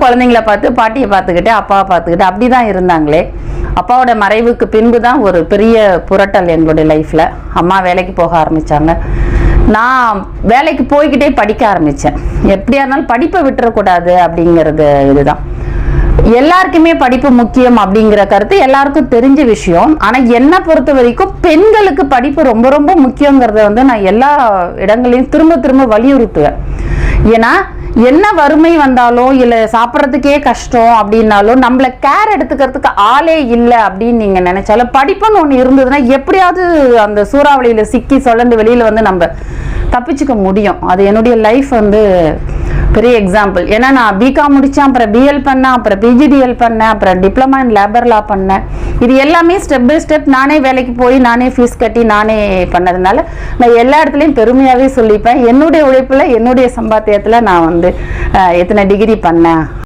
குழந்தைங்கள பார்த்து பாட்டியை பார்த்துக்கிட்டு அப்பாவை பார்த்துக்கிட்டு அப்படிதான் இருந்தாங்களே. அப்பாவோட மறைவுக்கு பின்பு தான் ஒரு பெரிய புரட்டல் எங்களுடைய லைஃப்ல. அம்மா வேலைக்கு போக ஆரம்பிச்சாங்க. நான் வேலைக்கு போய்கிட்டே படிக்க ஆரம்பிச்சேன். எப்படியா இருந்தாலும் படிப்பை விட்டுறக்கூடாது அப்படிங்கிறது இதுதான். எல்லாருக்குமே படிப்பு முக்கியம் அப்படிங்கிற கருத்து எல்லாருக்கும் தெரிஞ்ச விஷயம். ஆனா என்னை பொறுத்த வரைக்கும் பெண்களுக்கு படிப்பு ரொம்ப ரொம்ப முக்கியங்கிறத நான் எல்லா இடங்களையும் திரும்ப திரும்ப வலியுறுத்துவேன். ஏன்னா என்ன வறுமை வந்தாலும் இல்ல சாப்பிட்றதுக்கே கஷ்டம் அப்படின்னாலும் நம்மள கேர் எடுத்துக்கிறதுக்கு ஆளே இல்லை அப்படின்னு நீங்க நினைச்சாலும் படிப்புன்னு ஒண்ணு இருந்ததுன்னா எப்படியாவது அந்த சூறாவளியில சிக்கி சொல்லந்து வெளியில நம்ம தப்பிச்சுக்க முடியும். அது என்னுடைய லைஃப் பெரிய எக்ஸாம்பிள். ஏன்னா நான் பிகாம் முடிச்சேன், அப்புறம் பிஎல் பண்ணேன், அப்புறம் பிஜிடிஎல் பண்ணேன், அப்புறம் டிப்ளமா இன் லேபர் லா பண்ணேன். இது எல்லாமே ஸ்டெப் பை ஸ்டெப் நானே வேலைக்கு போய் நானே ஃபீஸ் கட்டி நானே பண்ணதுனால நான் எல்லா இடத்துலையும் பெருமையாகவே சொல்லிப்பேன். என்னுடைய உழைப்புல என்னுடைய சம்பாத்தியத்தில் நான் எத்தனை டிகிரி பண்ணேன்